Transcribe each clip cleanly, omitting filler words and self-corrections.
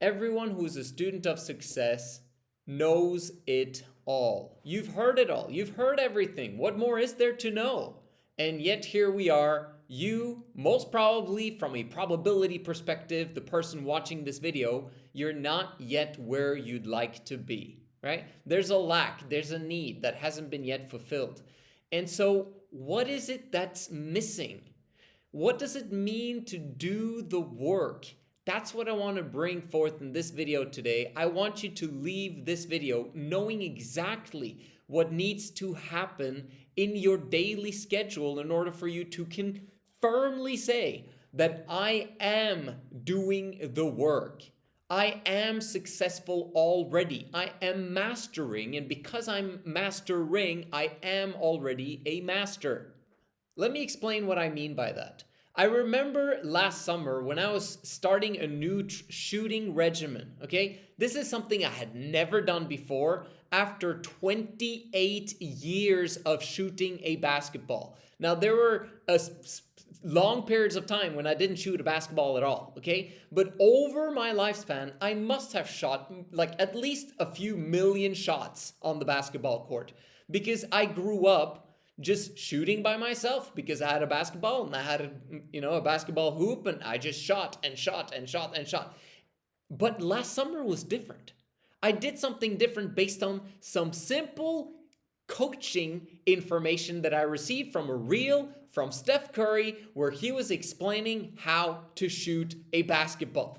Everyone who's a student of success knows it all. You've heard it all. You've heard everything. What more is there to know? And yet here we are. You, most probably from a probability perspective, the person watching this video, you're not yet where you'd like to be, right? There's a lack, there's a need that hasn't been yet fulfilled. And so what is it that's missing? What does it mean to do the work? That's what I want to bring forth in this video today. I want you to leave this video knowing exactly what needs to happen in your daily schedule in order for you to firmly say that I am doing the work. I am successful already. I am mastering, and because I'm mastering, I am already a master. Let me explain what I mean by that. I remember last summer when I was starting a new shooting regimen, okay? This is something I had never done before after 28 years of shooting a basketball. Now, there were long periods of time when I didn't shoot a basketball at all, okay? But over my lifespan, I must have shot like at least a few million shots on the basketball court because I grew up just shooting by myself because I had a basketball and I had a basketball hoop and I just shot and shot and shot and shot. But last summer was different. I did something different based on some simple coaching information that I received from a reel from Steph Curry where he was explaining how to shoot a basketball.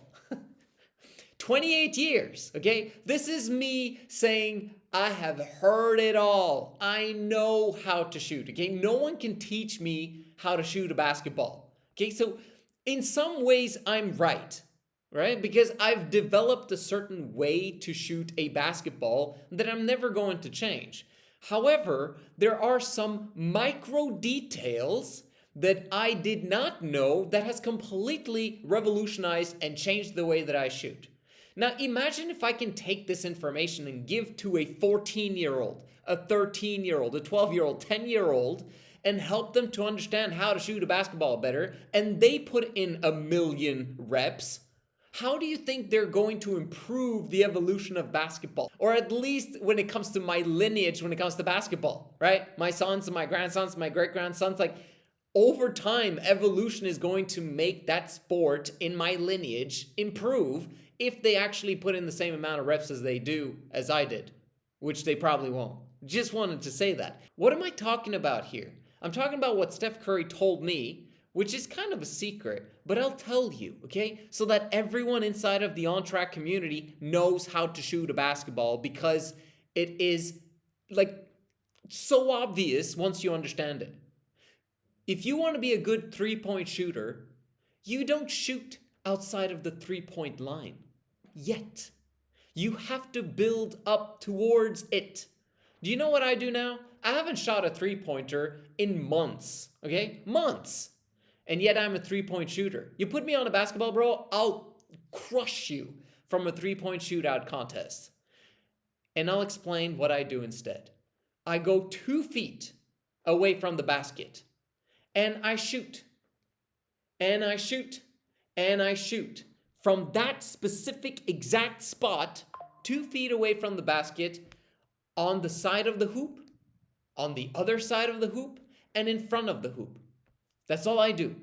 28 years, okay? This is me saying I have heard it all. I know how to shoot, okay? No one can teach me how to shoot a basketball, okay? So in some ways I'm right? Because I've developed a certain way to shoot a basketball that I'm never going to change. However, there are some micro details that I did not know that has completely revolutionized and changed the way that I shoot. Now imagine if I can take this information and give to a 14-year-old, a 13-year-old, a 12-year-old, 10-year-old, and help them to understand how to shoot a basketball better, and they put in 1,000,000 reps. How do you think they're going to improve the evolution of basketball? Or at least when it comes to my lineage, when it comes to basketball, right? My sons and my grandsons, my great-grandsons, like over time, evolution is going to make that sport in my lineage improve if they actually put in the same amount of reps as I did, which they probably won't. Just wanted to say that. What am I talking about here? I'm talking about what Steph Curry told me, which is kind of a secret, but I'll tell you, okay? So that everyone inside of the ONTRACC community knows how to shoot a basketball because it is like so obvious once you understand it. If you want to be a good three-point shooter, you don't shoot outside of the three-point line. Yet. You have to build up towards it. Do you know what I do now? I haven't shot a three-pointer in months, okay? Months. And yet I'm a three-point shooter. You put me on a basketball, bro, I'll crush you from a three-point shootout contest. And I'll explain what I do instead. I go 2 feet away from the basket. And I shoot. And I shoot. And I shoot. From that specific exact spot, 2 feet away from the basket, on the side of the hoop, on the other side of the hoop, and in front of the hoop. That's all I do.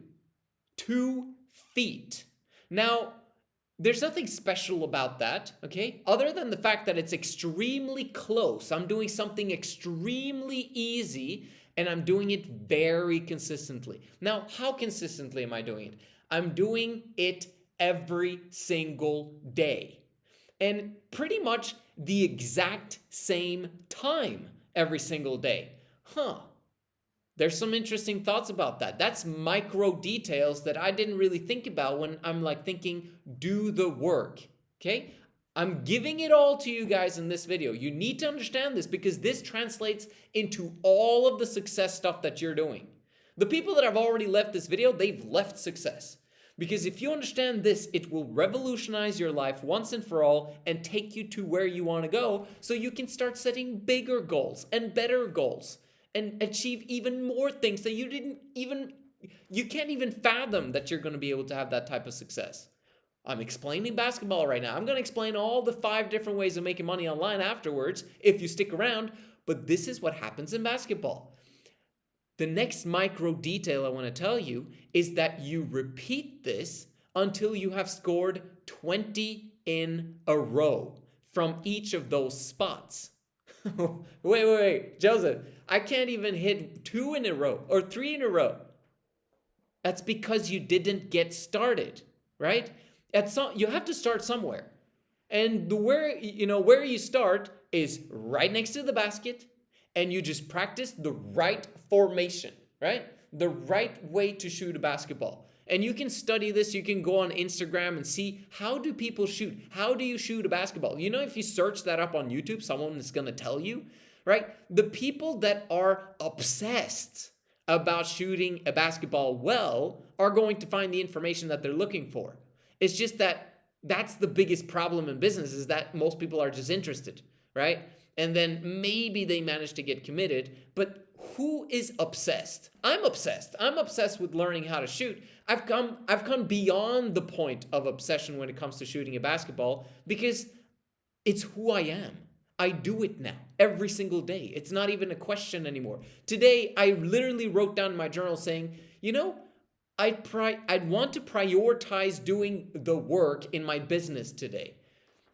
2 feet. Now, there's nothing special about that, okay? Other than the fact that it's extremely close. I'm doing something extremely easy, and I'm doing it very consistently. Now, how consistently am I doing it? I'm doing it every single day. And pretty much the exact same time every single day. There's some interesting thoughts about that. That's micro details that I didn't really think about when I'm like thinking, do the work, okay? I'm giving it all to you guys in this video. You need to understand this because this translates into all of the success stuff that you're doing. The people that have already left this video, they've left success. Because if you understand this, it will revolutionize your life once and for all and take you to where you want to go so you can start setting bigger goals and better goals and achieve even more things that you can't even fathom that you're going to be able to have that type of success. I'm explaining basketball right now. I'm going to explain all the 5 different ways of making money online afterwards if you stick around. But this is what happens in basketball. The next micro detail I want to tell you is that you repeat this until you have scored 20 in a row from each of those spots. Wait, Joseph, I can't even hit 2 in a row or 3 in a row. That's because you didn't get started, right? You have to start somewhere. And where you start is right next to the basket, and you just practice the right formation, right? The right way to shoot a basketball. And you can study this. You can go on Instagram and see, how do people shoot? How do you shoot a basketball? You know, if you search that up on YouTube, someone is going to tell you, right? The people that are obsessed about shooting a basketball well are going to find the information that they're looking for. It's just that that's the biggest problem in business, is that most people are just interested, right? And then maybe they manage to get committed, but who is obsessed? I'm obsessed. I'm obsessed with learning how to shoot. I've come beyond the point of obsession when it comes to shooting a basketball, because it's who I am. I do it now every single day. It's not even a question anymore. Today, I literally wrote down in my journal saying, I'd want to prioritize doing the work in my business today,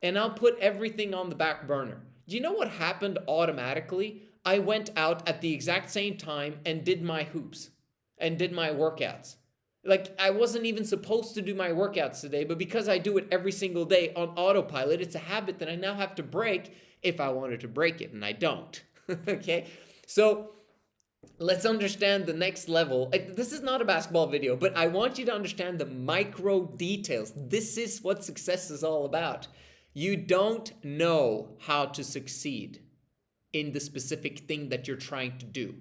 and I'll put everything on the back burner. Do you know what happened automatically? I went out at the exact same time and did my hoops and did my workouts. Like, I wasn't even supposed to do my workouts today, but because I do it every single day on autopilot, it's a habit that I now have to break if I wanted to break it, and I don't. Okay? So let's understand the next level. This is not a basketball video, but I want you to understand the micro details. This is what success is all about. You don't know how to succeed in the specific thing that you're trying to do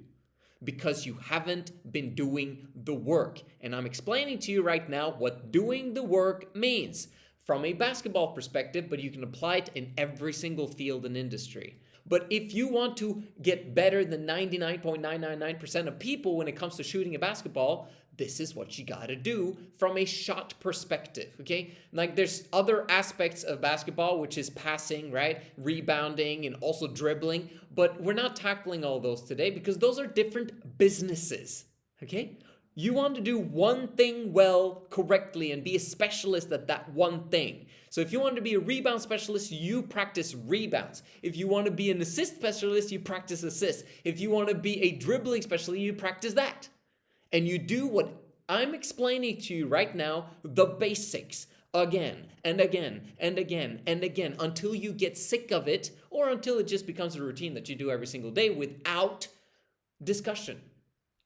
because you haven't been doing the work. And I'm explaining to you right now what doing the work means from a basketball perspective, but you can apply it in every single field and industry. But if you want to get better than 99.999% of people when it comes to shooting a basketball, this is what you gotta do from a shot perspective, okay? Like, there's other aspects of basketball, which is passing, right? Rebounding and also dribbling, but we're not tackling all those today because those are different businesses, okay? You want to do one thing well, correctly, and be a specialist at that one thing. So if you want to be a rebound specialist, you practice rebounds. If you want to be an assist specialist, you practice assists. If you want to be a dribbling specialist, you practice that. And you do what I'm explaining to you right now, the basics, again and again and again and again, until you get sick of it, or until it just becomes a routine that you do every single day without discussion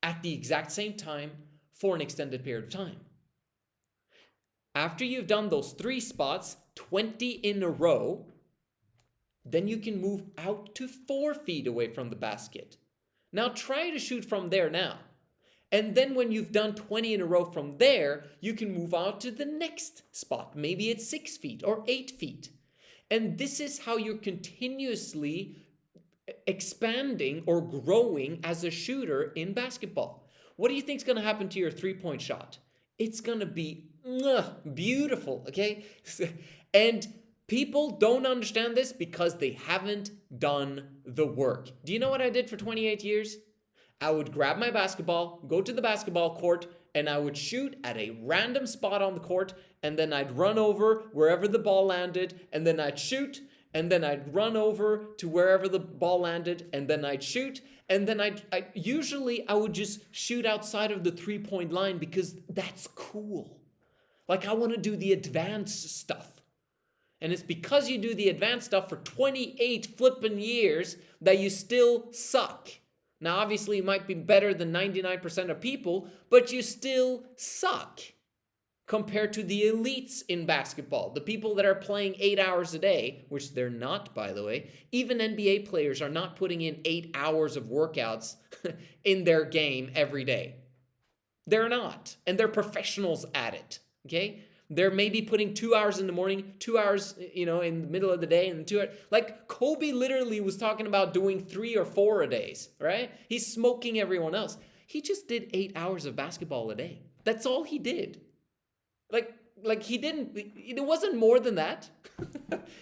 at the exact same time for an extended period of time. After you've done those 3 spots, 20 in a row, then you can move out to 4 feet away from the basket. Now try to shoot from there now. And then when you've done 20 in a row from there, you can move out to the next spot. Maybe it's 6 feet or 8 feet. And this is how you're continuously expanding or growing as a shooter in basketball. What do you think is going to happen to your 3-point shot? It's going to be beautiful, okay? And people don't understand this because they haven't done the work. Do you know what I did for 28 years? I would grab my basketball, go to the basketball court, and I would shoot at a random spot on the court, and then I'd run over wherever the ball landed, and then I'd shoot, and then I'd run over to wherever the ball landed, and then I'd shoot, and then I would just shoot outside of the 3-point line because that's cool. Like, I want to do the advanced stuff. And it's because you do the advanced stuff for 28 flippin' years that you still suck. Now, obviously, you might be better than 99% of people, but you still suck compared to the elites in basketball, the people that are playing 8 hours a day, which they're not, by the way. Even NBA players are not putting in 8 hours of workouts in their game every day. They're not, and they're professionals at it, okay? They're maybe putting 2 hours in the morning, 2 hours, in the middle of the day, and 2 hours. Like, Kobe literally was talking about doing 3 or 4 a days, right? He's smoking everyone else. He just did 8 hours of basketball a day. That's all he did. Like, Like it wasn't more than that.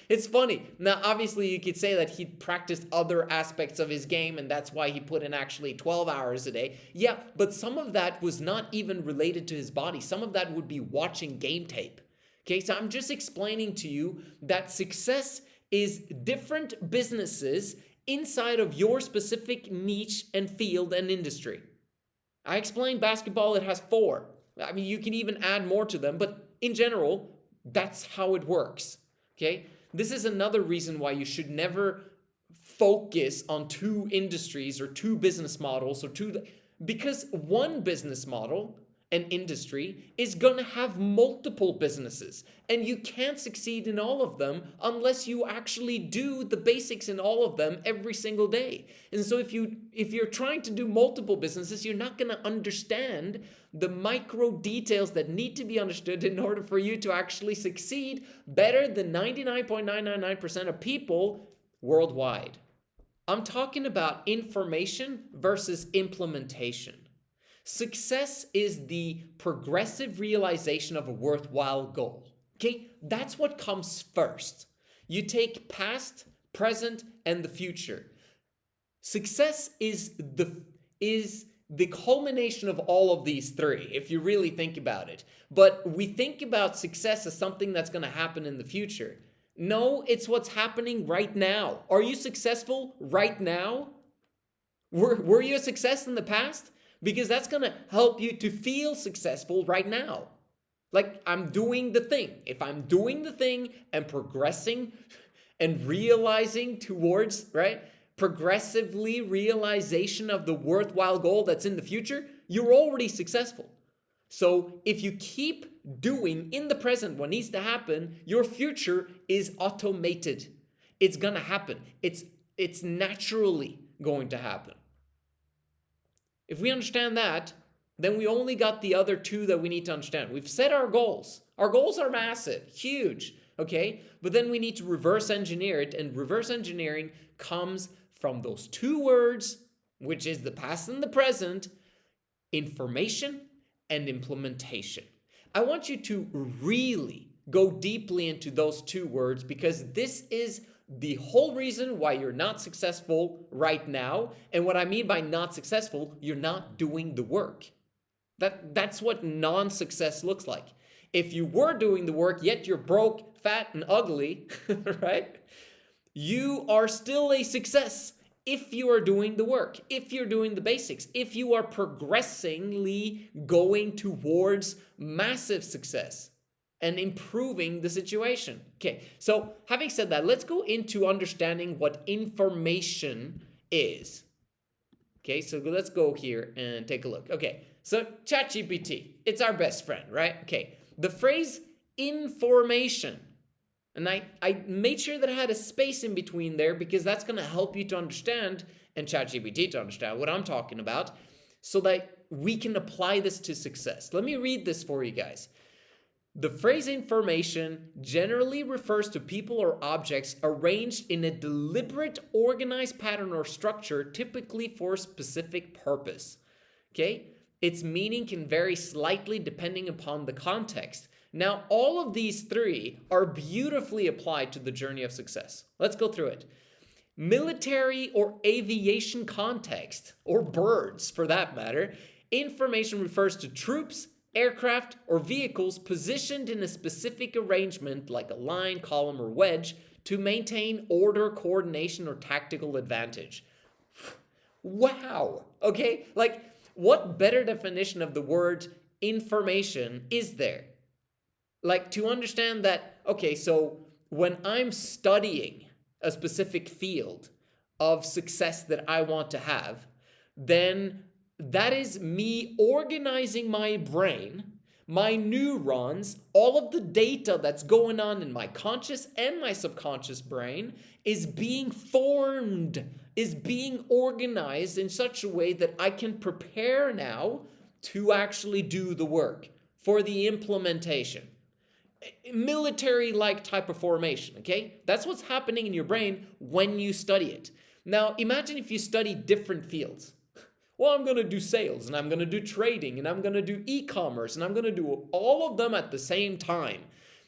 It's funny. Now, obviously, you could say that he practiced other aspects of his game and that's why he put in actually 12 hours a day. Yeah, but some of that was not even related to his body. Some of that would be watching game tape. Okay, so I'm just explaining to you that success is different businesses inside of your specific niche and field and industry. I explained basketball, it has 4. I mean, you can even add more to them, but in general, that's how it works. Okay? This is another reason why you should never focus on 2 industries or 2 business models or 2, because one business model, an industry, is going to have multiple businesses, and you can't succeed in all of them unless you actually do the basics in all of them every single day. And so if you're trying to do multiple businesses, you're not going to understand the micro details that need to be understood in order for you to actually succeed better than 99.999% of people worldwide. I'm talking about information versus implementation. Success is the progressive realization of a worthwhile goal. Okay, that's what comes first. You take past, present, and the future. Success is the culmination of all of these 3, if you really think about it. But we think about success as something that's going to happen in the future. No, it's what's happening right now. Are you successful right now? Were you a success in the past? Because that's going to help you to feel successful right now. Like, I'm doing the thing. If I'm doing the thing and progressing and realizing towards, right, progressively realization of the worthwhile goal that's in the future, you're already successful. So if you keep doing in the present what needs to happen, your future is automated. It's going to happen. It's naturally going to happen. If we understand that, then we only got the other 2 that we need to understand. We've set our goals. Our goals are massive, huge, okay? But then we need to reverse engineer it, and reverse engineering comes from those 2 words, which is the past and the present, information and implementation. I want you to really go deeply into those 2 words, because this is the whole reason why you're not successful right now. And what I mean by not successful, you're not doing the work. That's what non-success looks like. If you were doing the work, yet you're broke, fat, and ugly, right? You are still a success if you are doing the work, if you're doing the basics, if you are progressively going towards massive success and improving the situation. Okay, so having said that, let's go into understanding what information is. Okay, so let's go here and take a look. Okay, so ChatGPT, it's our best friend, right? Okay, the phrase information, and I made sure that I had a space in between there because that's going to help you to understand, and ChatGPT to understand what I'm talking about, so that we can apply this to success. Let me read this for you guys. The phrase information generally refers to people or objects arranged in a deliberate, organized pattern or structure, typically for a specific purpose. Okay? Its meaning can vary slightly depending upon the context. Now, all of these 3 are beautifully applied to the journey of success. Let's go through it. Military or aviation context, or birds for that matter, information refers to troops, aircraft, or vehicles positioned in a specific arrangement like a line, column, or wedge to maintain order, coordination, or tactical advantage. Wow. Okay? Like, what better definition of the word information is there? Like, to understand that, okay, so when I'm studying a specific field of success that I want to have, then that is me organizing my brain, my neurons, all of the data that's going on in my conscious and my subconscious brain is being formed, is being organized in such a way that I can prepare now to actually do the work for the implementation. Military-like type of formation, okay? That's what's happening in your brain when you study it. Now, imagine if you study different fields. Well, I'm going to do sales, and I'm going to do trading, and I'm going to do e-commerce, and I'm going to do all of them at the same time.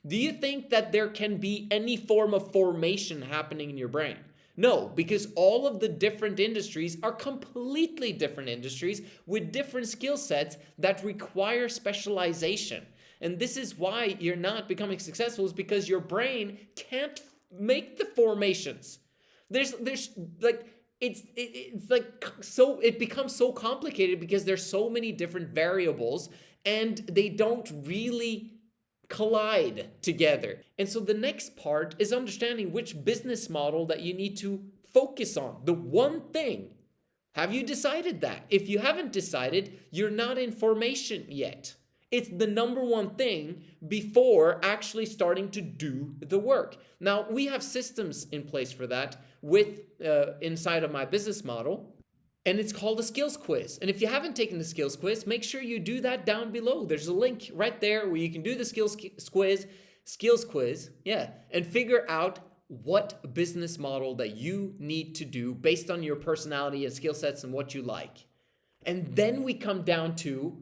Do you think that there can be any form of formation happening in your brain? No, because all of the different industries are completely different industries with different skill sets that require specialization. And this is why you're not becoming successful, is because your brain can't make the formations. There's like it's like so it becomes so complicated because there's so many different variables and they don't really collide together. And so the next part is understanding which business model that you need to focus on. The one thing. Have you decided that? If you haven't decided, you're not in formation yet. It's the number one thing before actually starting to do the work. Now, we have systems in place for that with inside of my business model, and it's called a skills quiz. And if you haven't taken the skills quiz, make sure you do that down below. There's a link right there where you can do the skills quiz, yeah, and figure out what business model that you need to do based on your personality and skill sets and what you like. And then we come down to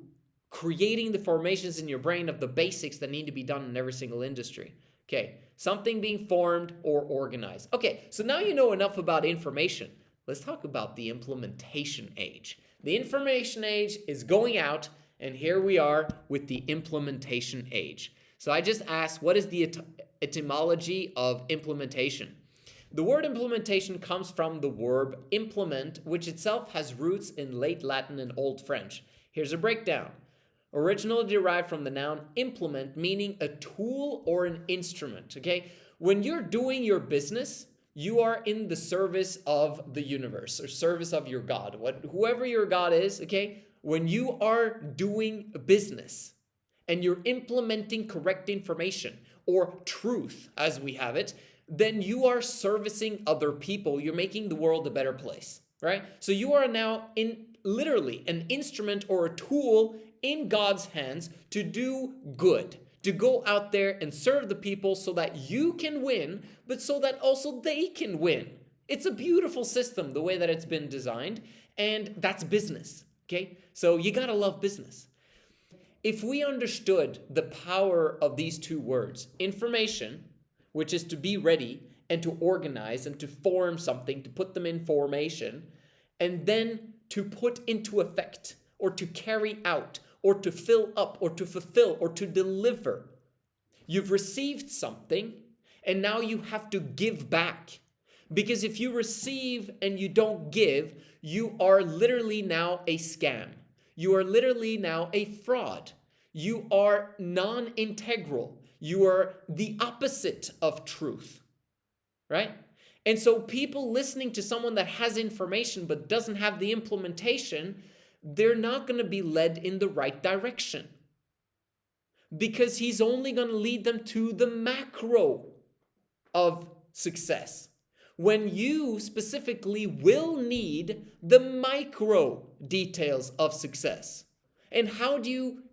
creating the formations in your brain of the basics that need to be done in every single industry. Okay, something being formed or organized. Okay, so now you know enough about information. Let's talk about the implementation age. The information age is going out, and here we are with the implementation age. So I just asked, what is the etymology of implementation? The word implementation comes from the verb implement, which itself has roots in late Latin and Old French. Here's a breakdown. Originally derived from the noun implement, meaning a tool or an instrument, okay? When you're doing your business, you are in the service of the universe or service of your God, whoever your God is, okay? When you are doing business and you're implementing correct information or truth as we have it, then you are servicing other people. You're making the world a better place, right? So you are now in literally an instrument or a tool in God's hands to do good, to go out there and serve the people so that you can win, but so that also they can win. It's a beautiful system, the way that it's been designed, and that's business, okay? So you gotta love business. If we understood the power of these two words, information, which is to be ready and to organize and to form something, to put them in formation, and then to put into effect or to carry out or to fill up or to fulfill or to deliver. You've received something and now you have to give back. Because if you receive and you don't give, you are literally now a scam. You are literally now a fraud. You are non-integral. You are the opposite of truth, right? And so people listening to someone that has information but doesn't have the implementation, they're not going to be led in the right direction. Because he's only going to lead them to the macro of success. When you specifically will need the micro details of success. And how do you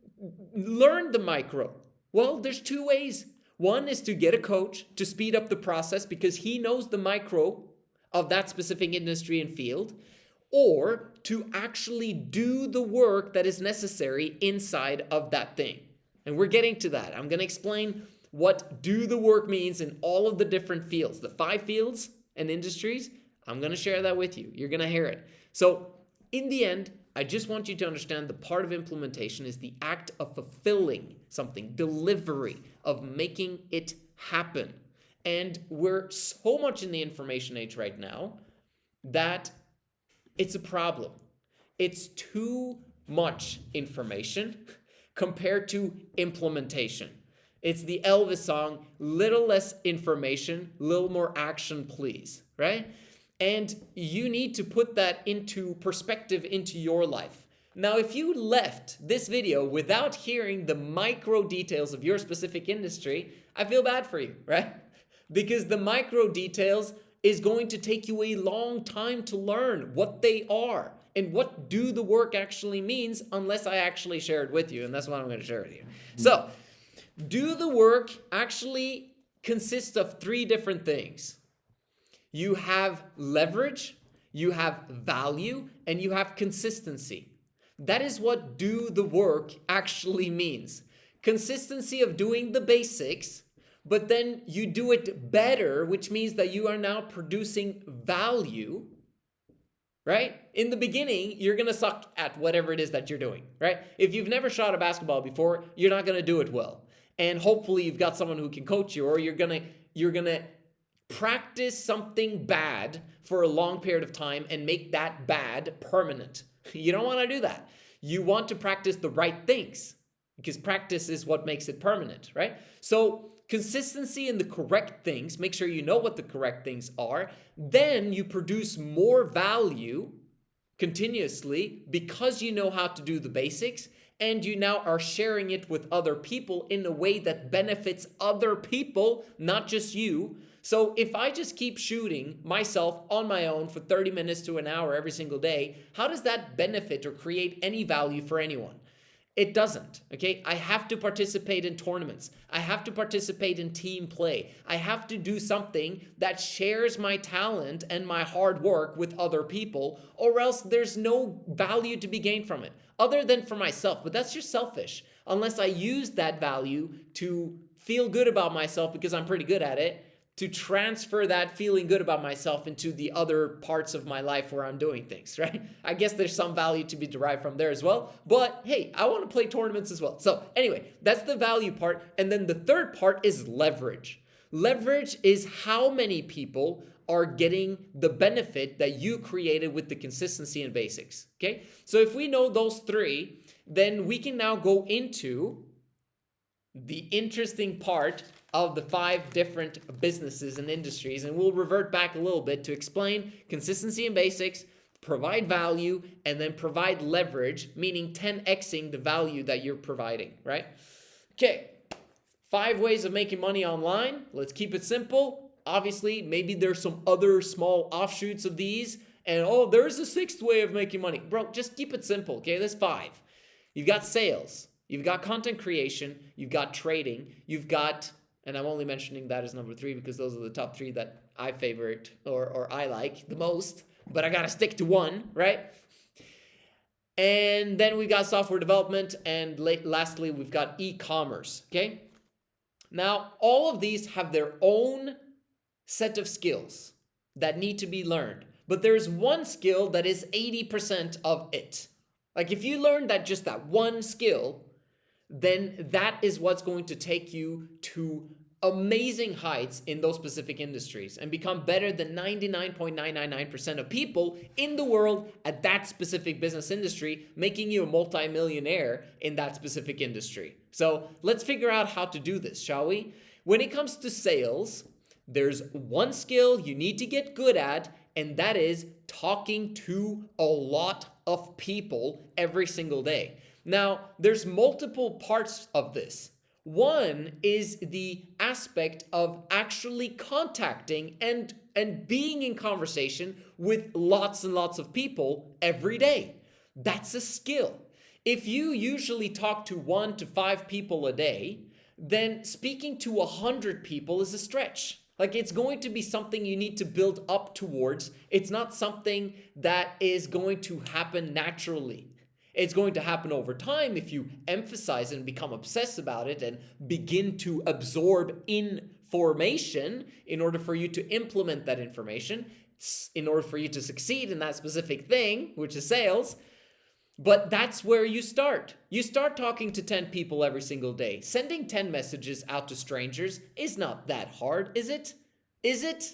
learn the micro? Well, there's two ways. One is to get a coach to speed up the process because he knows the micro of that specific industry and field, or to actually do the work that is necessary inside of that thing. And we're getting to that. I'm going to explain what do the work means in all of the different fields, the 5 fields and industries. I'm going to share that with you. You're going to hear it. So in the end, I just want you to understand the part of implementation is the act of fulfilling something, delivery, of making it happen. And we're so much in the information age right now that it's a problem. It's too much information compared to implementation. It's the Elvis song, little less information, little more action, please, right? And you need to put that into perspective into your life. Now, if you left this video without hearing the micro details of your specific industry, I feel bad for you, right? Because the micro details is going to take you a long time to learn what they are and what do the work actually means unless I actually share it with you. And that's what I'm going to share with you. So, do the work actually consists of 3 different things. You have leverage, you have value, and you have consistency. That is what do the work actually means. Consistency of doing the basics, but then you do it better, which means that you are now producing value, right? In the beginning, you're going to suck at whatever it is that you're doing, right? If you've never shot a basketball before, you're not going to do it well. And hopefully you've got someone who can coach you, or you're going to practice something bad for a long period of time and make that bad permanent. You don't want to do that. You want to practice the right things, because practice is what makes it permanent, right? So consistency in the correct things, make sure you know what the correct things are. Then you produce more value continuously because you know how to do the basics, and you now are sharing it with other people in a way that benefits other people, not just you. So if I just keep shooting myself on my own for 30 minutes to an hour every single day, how does that benefit or create any value for anyone? It doesn't, okay? I have to participate in tournaments. I have to participate in team play. I have to do something that shares my talent and my hard work with other people, or else there's no value to be gained from it, other than for myself. But that's just selfish. Unless I use that value to feel good about myself because I'm pretty good at it, to transfer that feeling good about myself into the other parts of my life where I'm doing things, right? I guess there's some value to be derived from there as well. But hey, I want to play tournaments as well. So anyway, that's the value part. And then the third part is leverage. Leverage is how many people are getting the benefit that you created with the consistency and basics, okay? So if we know those three, then we can now go into the interesting part of the 5 different businesses and industries, and we'll revert back a little bit to explain consistency and basics, provide value, and then provide leverage, meaning 10xing the value that you're providing, right? Okay, 5 ways of making money online. Let's keep it simple. Obviously, maybe there's some other small offshoots of these, and there's a 6th way of making money. Bro, just keep it simple, okay? There's 5. You've got sales, you've got content creation, you've got trading, you've got, and I'm only mentioning that as number 3 because those are the top 3 that I favorite or I like the most, but I gotta stick to one, right? And then we've got software development, and lastly, we've got e-commerce, okay? Now, all of these have their own set of skills that need to be learned, but there's one skill that is 80% of it. Like if you learn just that one skill, then that is what's going to take you to amazing heights in those specific industries and become better than 99.999% of people in the world at that specific business industry, making you a multimillionaire in that specific industry. So let's figure out how to do this, shall we? When it comes to sales, there's one skill you need to get good at, and that is talking to a lot of people every single day. Now, there's multiple parts of this. One is the aspect of actually contacting and being in conversation with lots and lots of people every day. That's a skill. If you usually talk to 1 to 5 people a day, then speaking to 100 people is a stretch. Like it's going to be something you need to build up towards. It's not something that is going to happen naturally. It's going to happen over time if you emphasize and become obsessed about it and begin to absorb information in order for you to implement that information, in order for you to succeed in that specific thing, which is sales. But that's where you start. You start talking to 10 people every single day. Sending 10 messages out to strangers is not that hard, is it? Is it?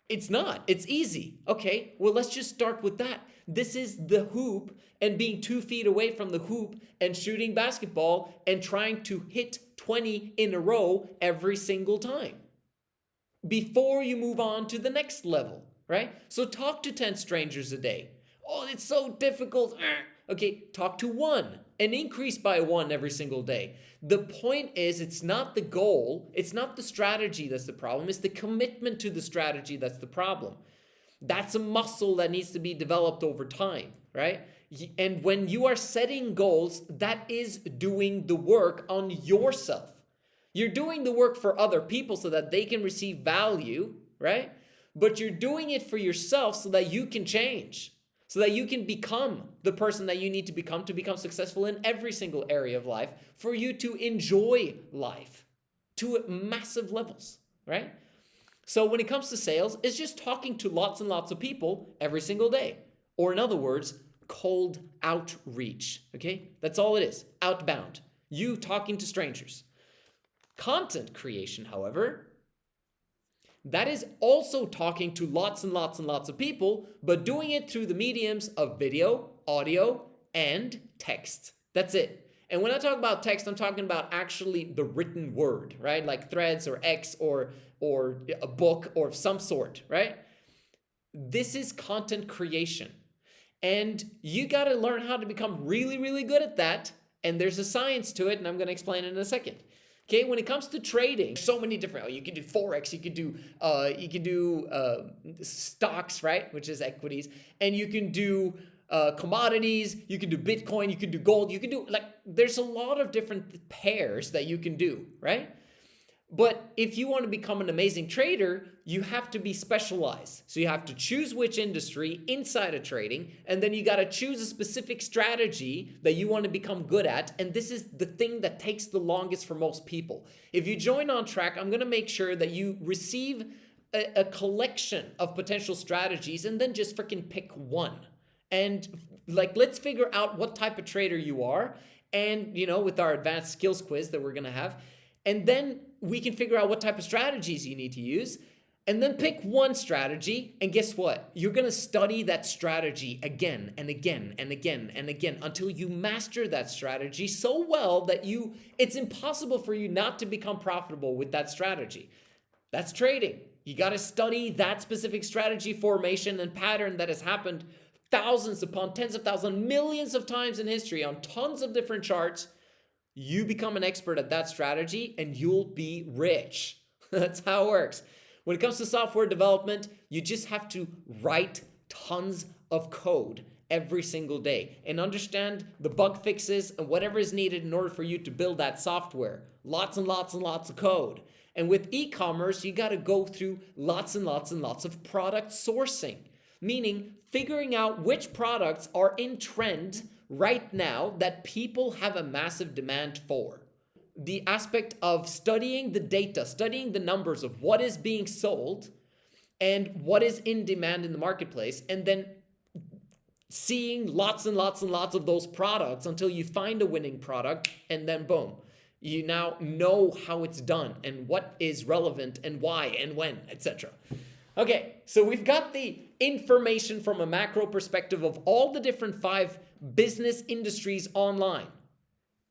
It's not. It's easy. Okay, well, let's just start with that. This is the hoop and being 2 feet away from the hoop and shooting basketball and trying to hit 20 in a row every single time before you move on to the next level, right? So talk to 10 strangers a day. Oh, it's so difficult. Okay, talk to 1 and increase by 1 every single day. The point is, it's not the goal. It's not the strategy that's the problem. It's the commitment to the strategy that's the problem. That's a muscle that needs to be developed over time, right? And when you are setting goals, that is doing the work on yourself. You're doing the work for other people so that they can receive value, right? but you're doing it for yourself so that you can change, so that you can become the person that you need to become successful in every single area of life, for you to enjoy life to massive levels, right? So when it comes to sales, it's just talking to lots and lots of people every single day. Or in other words, cold outreach, okay? That's all it is, outbound. You talking to strangers. Content creation, however, that is also talking to lots and lots and lots of people, but doing it through the mediums of video, audio, and text. That's it. And when I talk about text, I'm talking about actually the written word, right? Like Threads or X or a book or some sort, right? This is content creation. And you got to learn how to become really, really good at that. And there's a science to it, and I'm going to explain it in a second. Okay, when it comes to trading, so many different, you can do Forex, you can do stocks, right? Which is equities. And you can do commodities, you can do Bitcoin, you can do gold, you can do, like, there's a lot of different pairs that you can do, right? But if you want to become an amazing trader, you have to be specialized. So you have to choose which industry inside of trading, and then you got to choose a specific strategy that you want to become good at. And this is the thing that takes the longest for most people. If you join ONTRACC, I'm going to make sure that you receive a collection of potential strategies and then just freaking pick one. And like, let's figure out what type of trader you are. And, you know, with our advanced skills quiz that we're going to have. And then we can figure out what type of strategies you need to use. And then pick one strategy. And guess what? You're going to study that strategy again and again and again and again until you master that strategy so well that it's impossible for you not to become profitable with that strategy. That's trading. You got to study that specific strategy formation and pattern that has happened thousands upon tens of thousands, millions of times in history on tons of different charts. You become an expert at that strategy and you'll be rich. That's how it works. When it comes to software development, you just have to write tons of code every single day and understand the bug fixes and whatever is needed in order for you to build that software. Lots and lots and lots of code. And with e-commerce, you got to go through lots and lots and lots of product sourcing, meaning figuring out which products are in trend right now that people have a massive demand for. The aspect of studying the data, studying the numbers of what is being sold and what is in demand in the marketplace, and then seeing lots and lots and lots of those products until you find a winning product, and then boom, you now know how it's done and what is relevant and why and when, etc. Okay, so we've got the information from a macro perspective of all the different 5 business industries online.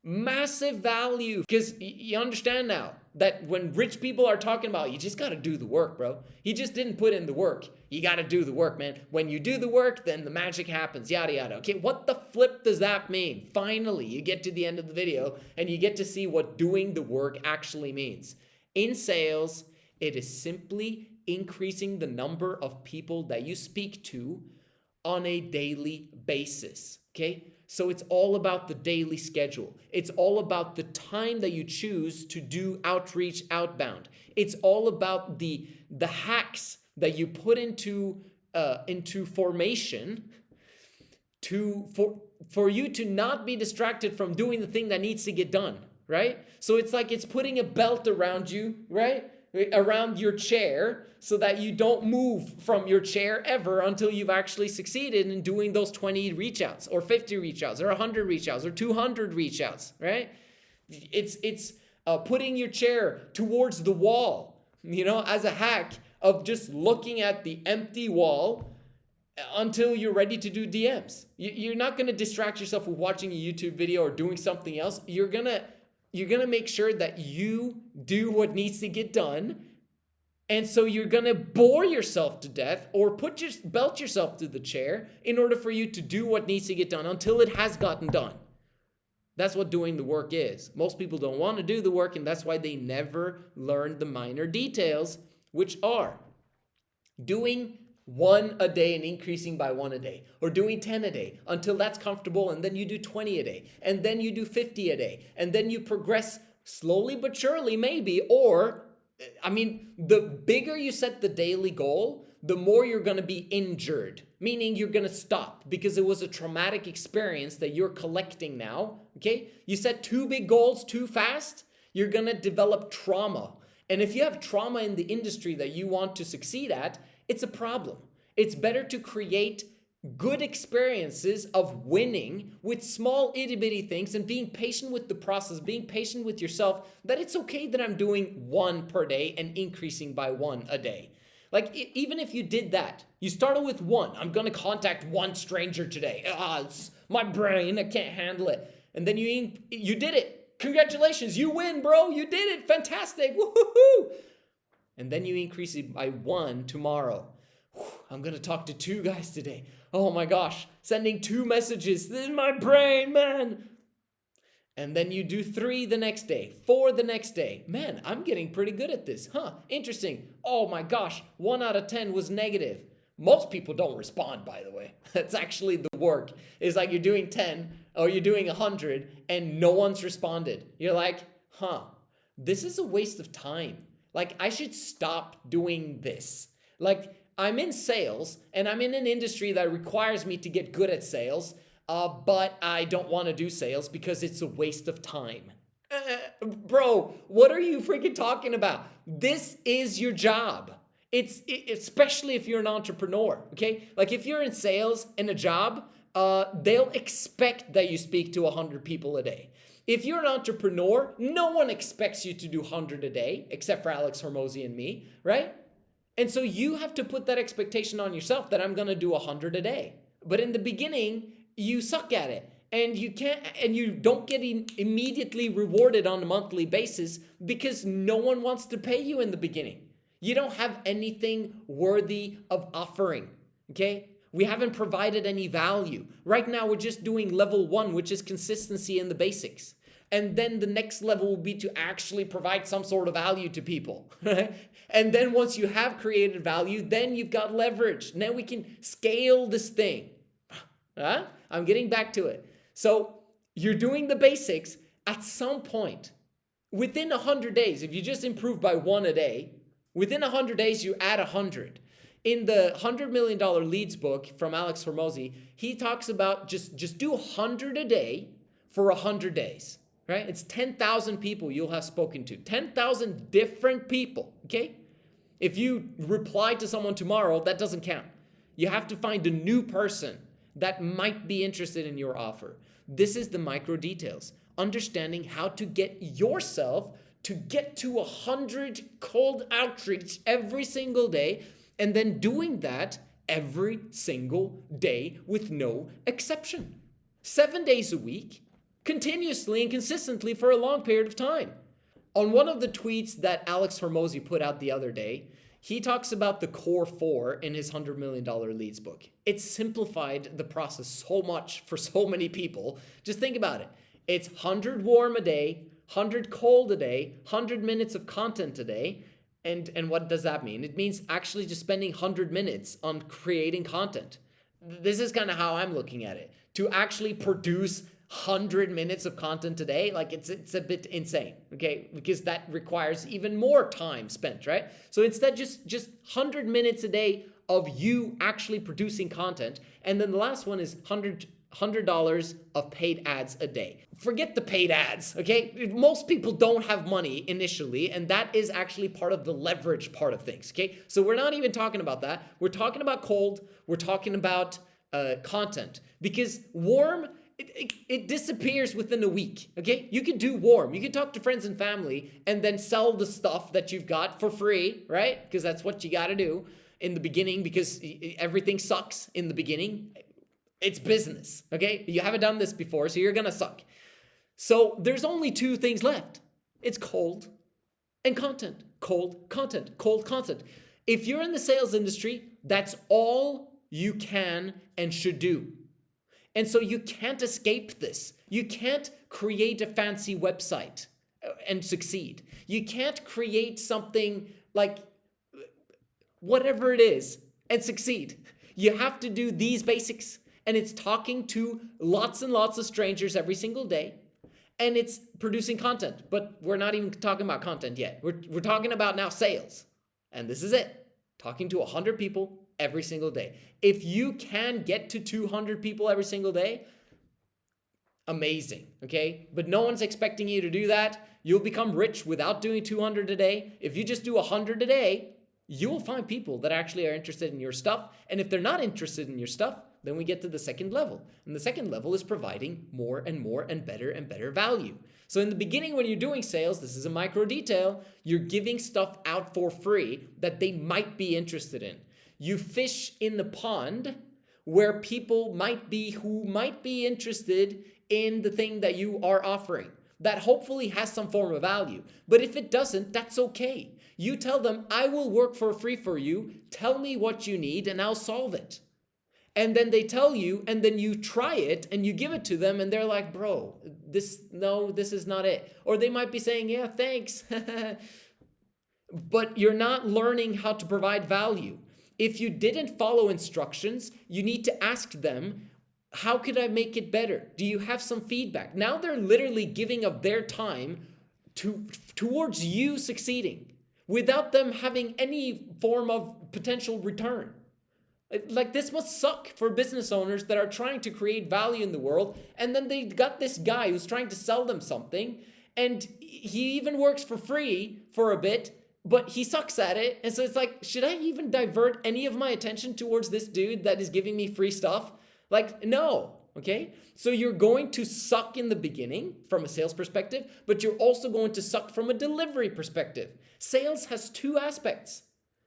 Massive value, because you understand now that when rich people are talking about, you just got to do the work, bro. He just didn't put in the work. You got to do the work, man. When you do the work, then the magic happens, yada, yada. Okay, what the flip does that mean? Finally, you get to the end of the video and you get to see what doing the work actually means. In sales, it is simply increasing the number of people that you speak to on a daily basis, okay? So it's all about the daily schedule. It's all about the time that you choose to do outreach outbound. It's all about the hacks that you put into formation for you to not be distracted from doing the thing that needs to get done, right? So it's like it's putting a belt around you, right? Around your chair so that you don't move from your chair ever until you've actually succeeded in doing those 20 reach outs or 50 reach outs or 100 reach outs or 200 reach outs, right? It's putting your chair towards the wall, you know, as a hack of just looking at the empty wall until you're ready to do DMs. You're not going to distract yourself with watching a YouTube video or doing something else. You're going to make sure that you do what needs to get done. And so you're going to bore yourself to death or belt yourself to the chair in order for you to do what needs to get done until it has gotten done. That's what doing the work is. Most people don't want to do the work, and that's why they never learn the minor details, which are doing 1 a day and increasing by 1 a day, or doing 10 a day until that's comfortable, and then you do 20 a day, and then you do 50 a day, and then you progress slowly but surely maybe, or, I mean, the bigger you set the daily goal, the more you're going to be injured, meaning you're going to stop because it was a traumatic experience that you're collecting now. Okay? You set too big goals too fast, you're going to develop trauma. And if you have trauma in the industry that you want to succeed at, it's a problem. It's better to create good experiences of winning with small itty bitty things and being patient with the process, being patient with yourself, that it's okay that I'm doing 1 per day and increasing by 1 a day. Like, even if you did that, you started with 1, I'm going to contact 1 stranger today. It's my brain, I can't handle it. And then you did it. Congratulations, you win, bro. You did it. Fantastic. Woohoo! And then you increase it by 1 tomorrow. I'm going to talk to 2 guys today. Oh my gosh, sending 2 messages. This is my brain, man. And then you do 3 the next day, 4 the next day. Man, I'm getting pretty good at this. Interesting. Oh my gosh, 1 out of 10 was negative. Most people don't respond, by the way. That's actually the work. It's like you're doing 10 or you're doing 100 and no one's responded. You're like, this is a waste of time. Like, I should stop doing this. Like, I'm in sales and I'm in an industry that requires me to get good at sales, but I don't want to do sales because it's a waste of time. Bro, what are you freaking talking about? This is your job. Especially if you're an entrepreneur, okay? Like, if you're in sales and a job, they'll expect that you speak to 100 people a day. If you're an entrepreneur, no one expects you to do 100 a day, except for Alex Hormozy and me, right? And so you have to put that expectation on yourself that I'm going to do 100 a day. But in the beginning, you suck at it and you don't get immediately rewarded on a monthly basis because no one wants to pay you in the beginning. You don't have anything worthy of offering, okay? We haven't provided any value. Right now, we're just doing level 1, which is consistency in the basics. And then the next level will be to actually provide some sort of value to people. And then once you have created value, then you've got leverage. Now we can scale this thing. I'm getting back to it. So you're doing the basics. At some point, within 100 days, if you just improve by 1 a day, within 100 days, you add 100. In the $100 Million Leads book from Alex Hormozy, he talks about just do 100 a day for 100 days. Right? It's 10,000 people you'll have spoken to. 10,000 different people, okay? If you reply to someone tomorrow, that doesn't count. You have to find a new person that might be interested in your offer. This is the micro details. Understanding how to get yourself to get to 100 cold outreach every single day, and then doing that every single day with no exception. 7 days a week, continuously and consistently for a long period of time. On one of the tweets that Alex Hormozy put out the other day, he talks about the core 4 in his $100 Million Leads book. It simplified the process so much for so many people. Just think about it. It's 100 warm a day, 100 cold a day, 100 minutes of content a day. And what does that mean? It means actually just spending 100 minutes on creating content. This is kind of how I'm looking at it. To actually produce 100 minutes of content today, like it's a bit insane, okay? Because that requires even more time spent, right? So instead, just 100 minutes a day of you actually producing content. And then the last one is $100 of paid ads a day. Forget the paid ads, okay? Most people don't have money initially, and that is actually part of the leverage part of things, okay? So we're not even talking about that. We're talking about cold. We're talking about content. Because warm, it disappears within a week, okay? You can do warm. You can talk to friends and family and then sell the stuff that you've got for free, right? Because that's what you got to do in the beginning, because everything sucks in the beginning. It's business, okay? You haven't done this before, so you're going to suck. So there's only 2 things left. It's cold and content. Cold content. Cold content. If you're in the sales industry, that's all you can and should do. And so you can't escape this. You can't create a fancy website and succeed. You can't create something like whatever it is and succeed. You have to do these basics. And it's talking to lots and lots of strangers every single day. And it's producing content. But we're not even talking about content yet. We're talking about now sales. And this is it. talking to 100 people every single day. If you can get to 200 people every single day, amazing, okay? But no one's expecting you to do that. You'll become rich without doing 200 a day. If you just do 100 a day, you will find people that actually are interested in your stuff. And if they're not interested in your stuff, then we get to the second level. And the second level is providing more and more and better value. So in the beginning, when you're doing sales, this is a micro detail, you're giving stuff out for free that they might be interested in. You fish in the pond where people might be who might be interested in the thing that you are offering that hopefully has some form of value. But if it doesn't, that's okay. You tell them, I will work for free for you. Tell me what you need and I'll solve it. And then they tell you, and then you try it and you give it to them and they're like, bro, this is not it. Or they might be saying, yeah, thanks. But you're not learning how to provide value. If you didn't follow instructions, you need to ask them, how could I make it better? Do you have some feedback? Now they're literally giving of their time towards you succeeding without them having any form of potential return. Like, this must suck for business owners that are trying to create value in the world, and then they got this guy who's trying to sell them something, and he even works for free for a bit, but he sucks at it. And so it's like, should I even divert any of my attention towards this dude that is giving me free stuff? Like, no, okay? So you're going to suck in the beginning from a sales perspective, but you're also going to suck from a delivery perspective. Sales has two aspects.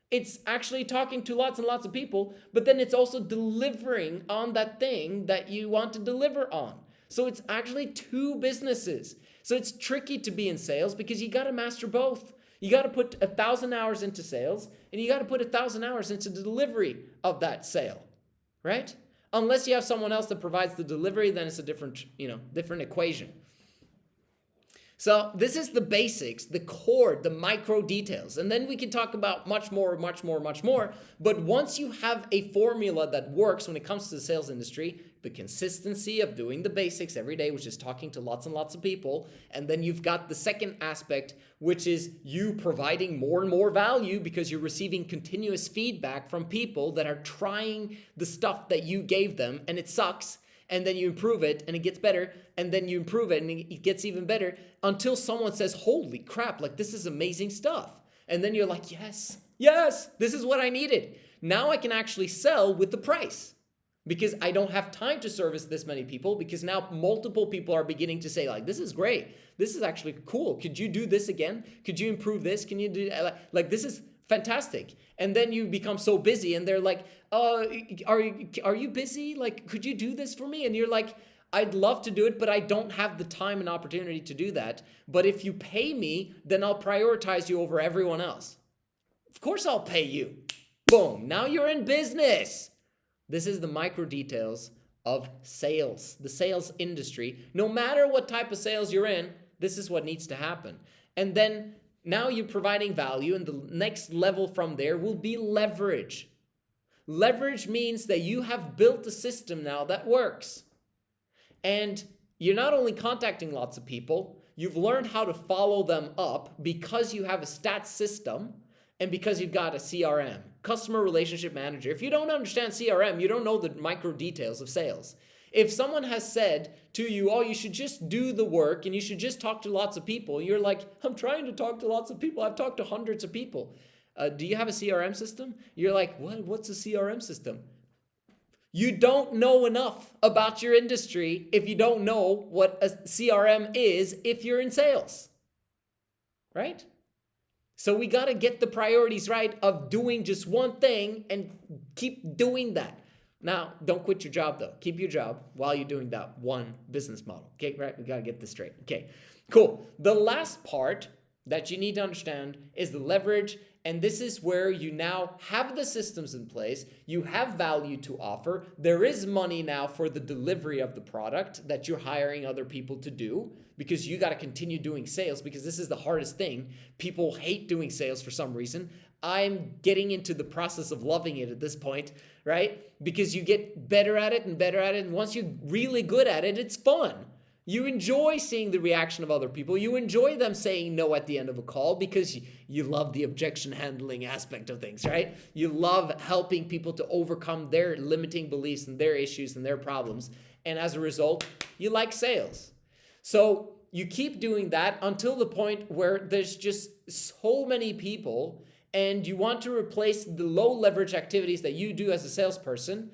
It's actually talking to lots and lots of people, but then it's also delivering on that thing that you want to deliver on. So it's actually two businesses. So it's tricky to be in sales because you got to master both. You got to put 1,000 hours into sales, and you got to put 1,000 hours into the delivery of that sale, right? Unless you have someone else that provides the delivery, then it's a different equation. So this is the basics, the core, the micro details. And then we can talk about much more. But once you have a formula that works when it comes to the sales industry, the consistency of doing the basics every day, which is talking to lots and lots of people. And then you've got the second aspect, which is you providing more and more value because you're receiving continuous feedback from people that are trying the stuff that you gave them and it sucks. And then you improve it and it gets better. And then you improve it and it gets even better until someone says, holy crap, like this is amazing stuff. And then you're like, yes, this is what I needed. Now I can actually sell with the price because I don't have time to service this many people because now multiple people are beginning to say like, this is great. This is actually cool. Could you do this again? Could you improve this? Can you do like this is fantastic. And then you become so busy and they're like, are you busy? Like, could you do this for me? And you're like, I'd love to do it, but I don't have the time and opportunity to do that. But if you pay me, then I'll prioritize you over everyone else. Of course I'll pay you. Boom. Now you're in business. This is the micro details of sales, the sales industry. No matter what type of sales you're in, this is what needs to happen. And then now you're providing value, and the next level from there will be leverage. Leverage means that you have built a system now that works. And you're not only contacting lots of people, you've learned how to follow them up because you have a stats system and because you've got a CRM, customer relationship manager. If you don't understand CRM, you don't know the micro details of sales. If someone has said to you, oh, you should just do the work and you should just talk to lots of people, you're like, I'm trying to talk to lots of people. I've talked to hundreds of people. Do you have a CRM system? You're like, what? What's a CRM system? You don't know enough about your industry if you don't know what a CRM is if you're in sales, right? So we got to get the priorities right of doing just one thing and keep doing that. Now, don't quit your job though. Keep your job while you're doing that one business model. Okay, right? We got to get this straight. Okay, cool. The last part that you need to understand is the leverage. And this is where you now have the systems in place. You have value to offer. There is money now for the delivery of the product that you're hiring other people to do because you got to continue doing sales because this is the hardest thing. People hate doing sales for some reason. I'm getting into the process of loving it at this point, right? Because you get better at it and better at it. And once you're really good at it, it's fun. You enjoy seeing the reaction of other people. You enjoy them saying no at the end of a call because you love the objection handling aspect of things, right? You love helping people to overcome their limiting beliefs and their issues and their problems. And as a result, you like sales. So you keep doing that until the point where there's just so many people and you want to replace the low leverage activities that you do as a salesperson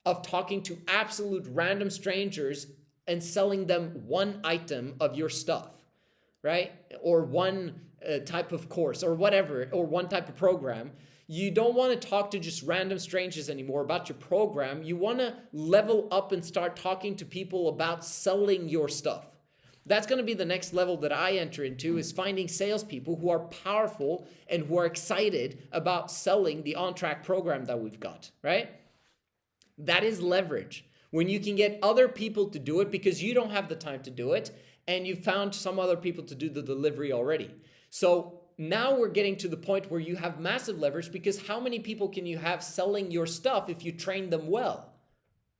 of talking to absolute random strangers and selling them one item of your stuff, right? Or one type of course or whatever, or one type of program. You don't want to talk to just random strangers anymore about your program. You want to level up and start talking to people about selling your stuff. That's going to be the next level that I enter into, is finding salespeople who are powerful and who are excited about selling the ONTRACC program that we've got, right? That is leverage. When you can get other people to do it because you don't have the time to do it, and you found some other people to do the delivery already. So now we're getting to the point where you have massive leverage, because how many people can you have selling your stuff if you train them well?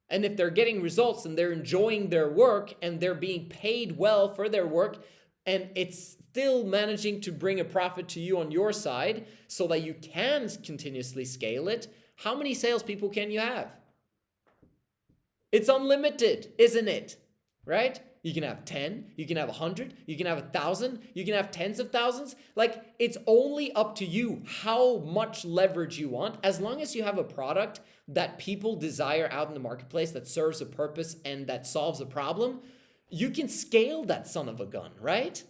And if they're getting results and they're enjoying their work and they're being paid well for their work, and it's still managing to bring a profit to you on your side so that you can continuously scale it, how many salespeople can you have? It's unlimited, isn't it? Right? You can have 10, you can have 100, you can have 1,000, you can have tens of thousands. Like, it's only up to you how much leverage you want. As long as you have a product that people desire out in the marketplace that serves a purpose and that solves a problem, you can scale that son of a gun, right?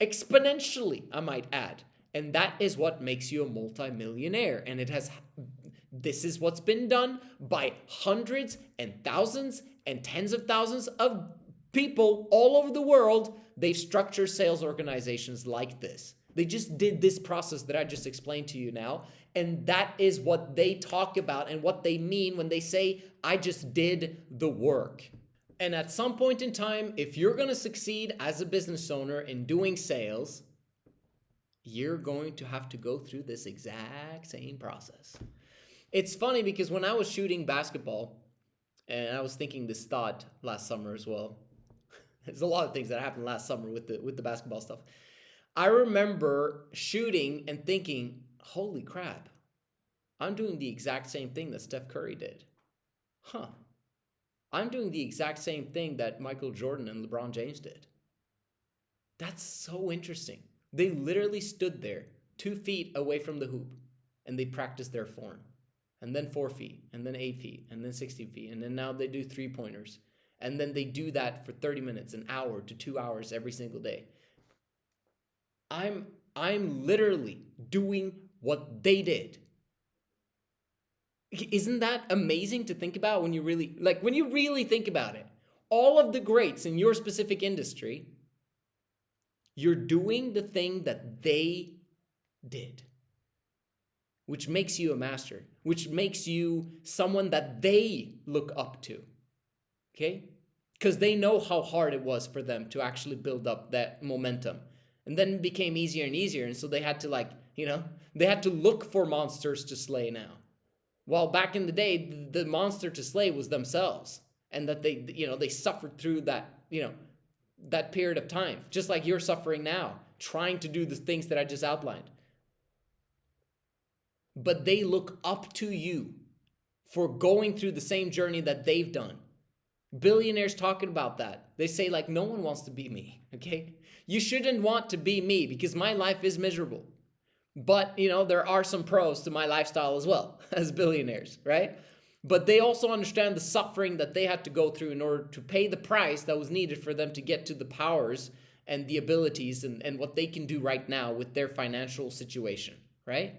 Exponentially, I might add. And that is what makes you a multimillionaire. And this is what's been done by hundreds and thousands and tens of thousands of people all over the world. They've structured sales organizations like this. They just did this process that I just explained to you now. And that is what they talk about and what they mean when they say, I just did the work. And at some point in time, if you're going to succeed as a business owner in doing sales, you're going to have to go through this exact same process. It's funny because when I was shooting basketball, and I was thinking this thought last summer as well. There's a lot of things that happened last summer with the basketball stuff. I remember shooting and thinking, holy crap, I'm doing the exact same thing that Steph Curry did. I'm doing the exact same thing that Michael Jordan and LeBron James did. That's so interesting. They literally stood there 2 feet away from the hoop and they practiced their form. And then 4 feet, and then 8 feet, and then 16 feet, and then now they do 3-pointers. And then they do that for 30 minutes, an hour to 2 hours every single day. I'm literally doing what they did. Isn't that amazing to think about when you really think about it? All of the greats in your specific industry, you're doing the thing that they did, which makes you a master, which makes you someone that they look up to, okay? Because they know how hard it was for them to actually build up that momentum. And then it became easier and easier, and so they had to they had to look for monsters to slay now. While back in the day, the monster to slay was themselves, and that they suffered through that, that period of time, just like you're suffering now, trying to do the things that I just outlined. But they look up to you for going through the same journey that they've done. Billionaires talking about that. They say, like, no one wants to be me, okay? You shouldn't want to be me because my life is miserable. But, there are some pros to my lifestyle as well as billionaires, right? But they also understand the suffering that they had to go through in order to pay the price that was needed for them to get to the powers and the abilities and what they can do right now with their financial situation, right?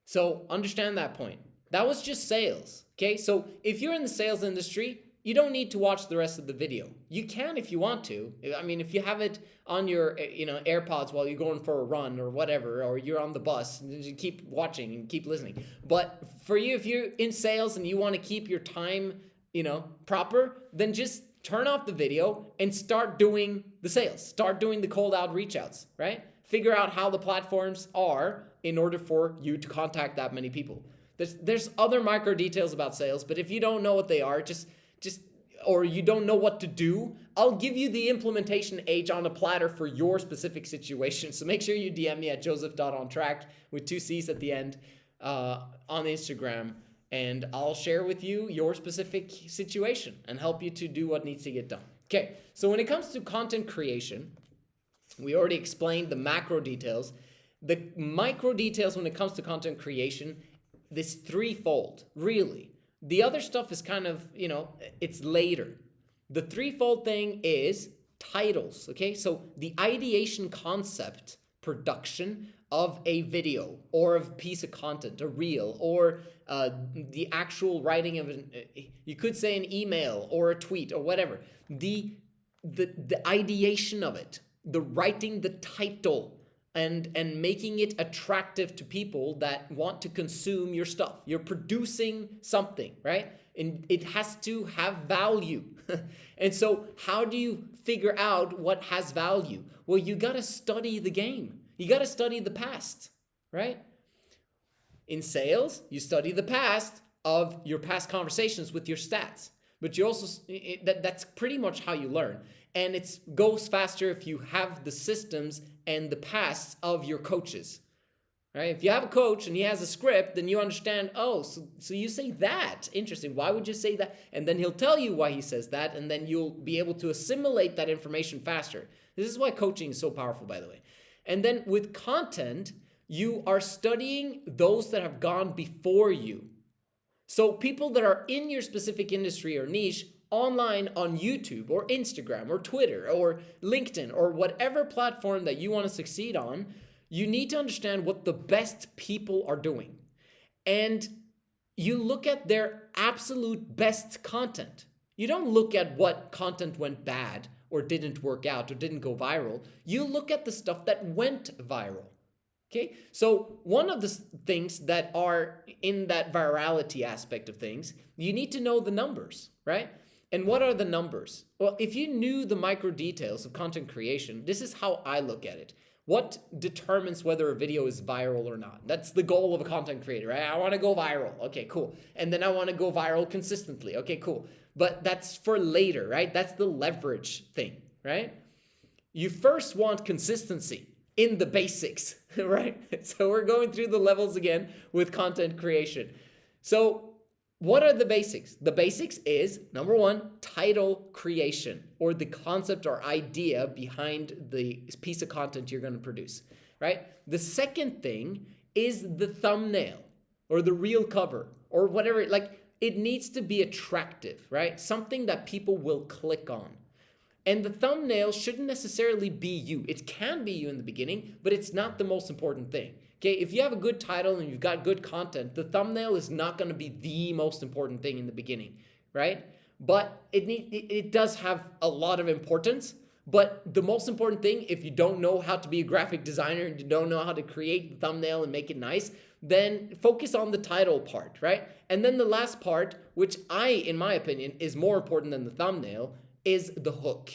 So understand that point. That was just sales, okay? So if you're in the sales industry, you don't need to watch the rest of the video. You can if you want to. I mean, if you have it on your AirPods while you're going for a run or whatever, or you're on the bus, you keep watching and keep listening. But for you, if you're in sales and you want to keep your time, proper, then just turn off the video and start doing the sales. Start doing the cold outreach outs, right? Figure out how the platforms are in order for you to contact that many people. There's other micro details about sales, but if you don't know what they are, just or you don't know what to do, I'll give you the implementation H on a platter for your specific situation. So make sure you DM me at Joseph.ONTRACC with 2 C's at the end on Instagram, and I'll share with you your specific situation and help you to do what needs to get done. Okay, so when it comes to content creation, we already explained the macro details. The micro details when it comes to content creation, this threefold, really. The other stuff is kind of, it's later. The threefold thing is titles, okay? So the ideation concept, production of a video or of a piece of content, a reel, or the actual writing of you could say an email or a tweet or whatever. The ideation of it, the writing the title, and making it attractive to people that want to consume your stuff. You're producing something, right? And it has to have value. And so how do you figure out what has value? Well, you got to study the game. You got to study the past, right? In sales, you study the past of your past conversations with your stats. But you also, that's pretty much how you learn. And it goes faster if you have the systems and the pasts of your coaches, right? If you have a coach and he has a script, then you understand, oh, so you say that. Interesting. Why would you say that? And then he'll tell you why he says that, and then you'll be able to assimilate that information faster. This is why coaching is so powerful, by the way. And then with content, you are studying those that have gone before you. So people that are in your specific industry or niche online on YouTube or Instagram or Twitter or LinkedIn or whatever platform that you want to succeed on, you need to understand what the best people are doing. And you look at their absolute best content. You don't look at what content went bad or didn't work out or didn't go viral. You look at the stuff that went viral. Okay, so one of the things that are in that virality aspect of things, you need to know the numbers, right? And what are the numbers? Well, if you knew the micro details of content creation, this is how I look at it. What determines whether a video is viral or not? That's the goal of a content creator, right? I want to go viral. Okay, cool. And then I want to go viral consistently. Okay, cool. But that's for later, right? That's the leverage thing, right? You first want consistency in the basics, right? So we're going through the levels again with content creation. So what are the basics? The basics is, number one, title creation, or the concept or idea behind the piece of content you're going to produce, right? The second thing is the thumbnail or the reel cover or whatever. Like, it needs to be attractive, right? Something that people will click on. And the thumbnail shouldn't necessarily be you. It can be you in the beginning, but it's not the most important thing. Okay, if you have a good title and you've got good content, the thumbnail is not going to be the most important thing in the beginning, right? But it does have a lot of importance. But the most important thing, if you don't know how to be a graphic designer and you don't know how to create the thumbnail and make it nice, then focus on the title part, right? And then the last part, which in my opinion, is more important than the thumbnail, is the hook.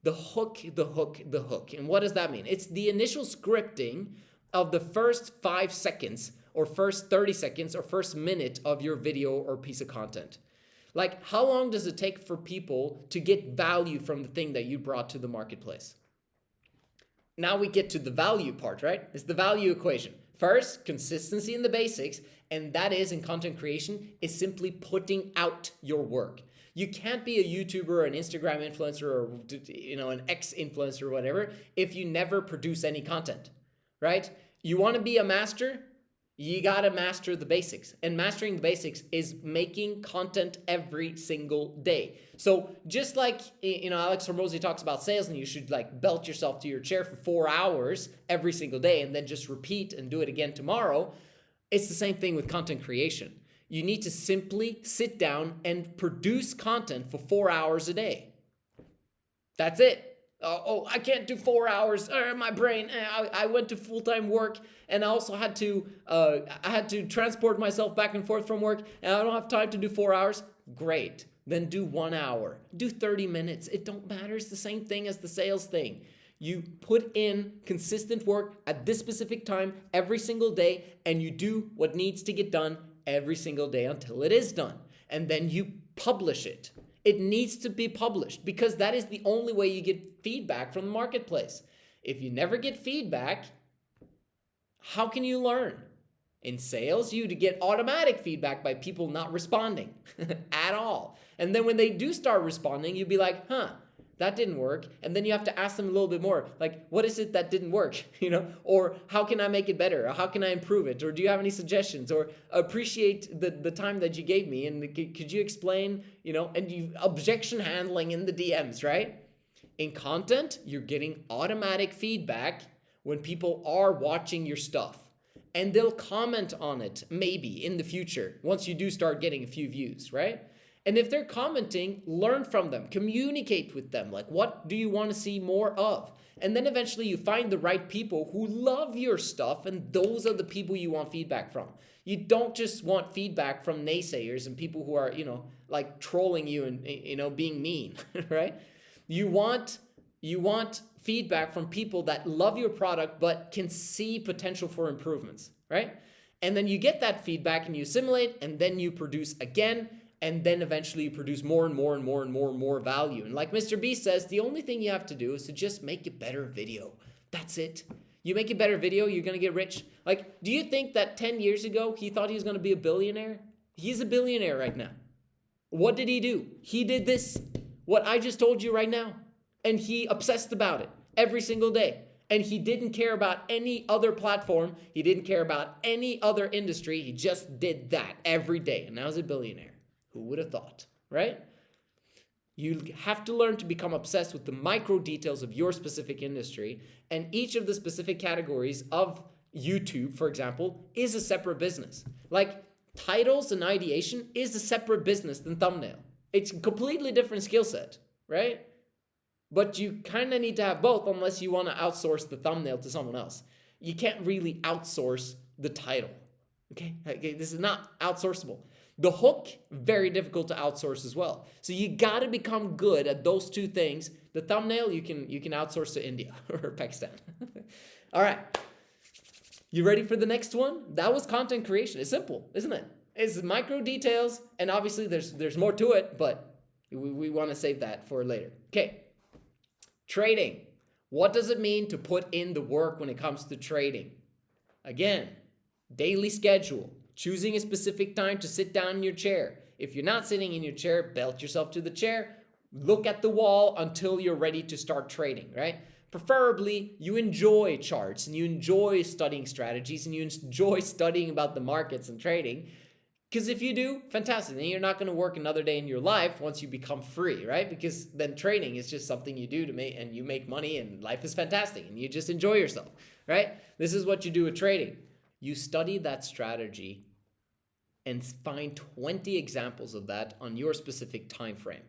The hook, the hook, the hook. And what does that mean? It's the initial scripting of the first 5 seconds or first 30 seconds or first minute of your video or piece of content. Like, how long does it take for people to get value from the thing that you brought to the marketplace? Now we get to the value part, right? It's the value equation. First, consistency in the basics, and that is in content creation, is simply putting out your work. You can't be a YouTuber or an Instagram influencer or an X influencer or whatever if you never produce any content, right? You want to be a master? You got to master the basics. And mastering the basics is making content every single day. So just like, Alex Hormozy talks about sales and you should like belt yourself to your chair for 4 hours every single day and then just repeat and do it again tomorrow. It's the same thing with content creation. You need to simply sit down and produce content for 4 hours a day. That's it. I can't do 4 hours. My brain. I went to full-time work, and I also had to transport myself back and forth from work, and I don't have time to do 4 hours. Great. Then do 1 hour. Do 30 minutes. It don't matter. It's the same thing as the sales thing. You put in consistent work at this specific time every single day, and you do what needs to get done every single day until it is done. And then you publish it. It needs to be published because that is the only way you get feedback from the marketplace. If you never get feedback, how can you learn? In sales, you get automatic feedback by people not responding at all. And then when they do start responding, you'd be like, that didn't work. And then you have to ask them a little bit more, like, what is it that didn't work? Or how can I make it better? Or how can I improve it? Or do you have any suggestions? Or appreciate the time that you gave me. And could you explain, and you objection handling in the DMs, right? In content, you're getting automatic feedback when people are watching your stuff. And they'll comment on it, maybe, in the future, once you do start getting a few views, right? And if they're commenting, learn from them, communicate with them. Like, what do you want to see more of? And then eventually you find the right people who love your stuff, and those are the people you want feedback from. You don't just want feedback from naysayers and people who are, like trolling you and, being mean, right? You want feedback from people that love your product but can see potential for improvements, right? And then you get that feedback and you assimilate, and then you produce again, and then eventually you produce more and more and more and more and more value. And like Mr. B says, the only thing you have to do is to just make a better video. That's it. You make a better video, you're going to get rich. Like, do you think that 10 years ago he thought he was going to be a billionaire? He's a billionaire right now. What did he do? He did this, what I just told you right now. And he obsessed about it every single day. And he didn't care about any other platform. He didn't care about any other industry. He just did that every day. And now he's a billionaire. Who would have thought, right? You have to learn to become obsessed with the micro details of your specific industry. And each of the specific categories of YouTube, for example, is a separate business. Like titles and ideation is a separate business than thumbnail. It's a completely different skill set, right? But you kind of need to have both unless you want to outsource the thumbnail to someone else. You can't really outsource the title, okay? This is not outsourceable. The hook, very difficult to outsource as well. So you got to become good at those two things. The thumbnail, you can outsource to India or Pakistan. All right. You ready for the next one? That was content creation. It's simple, isn't it? It's micro details, and obviously there's more to it, but we want to save that for later. Okay. Trading. What does it mean to put in the work when it comes to trading? Again, daily schedule. Choosing a specific time to sit down in your chair. If you're not sitting in your chair, belt yourself to the chair. Look at the wall until you're ready to start trading, right? Preferably, you enjoy charts and you enjoy studying strategies and you enjoy studying about the markets and trading. Because if you do, fantastic. Then you're not going to work another day in your life once you become free, right? Because then trading is just something you do and you make money and life is fantastic and you just enjoy yourself, right? This is what you do with trading. You study that strategy and find 20 examples of that on your specific time frame.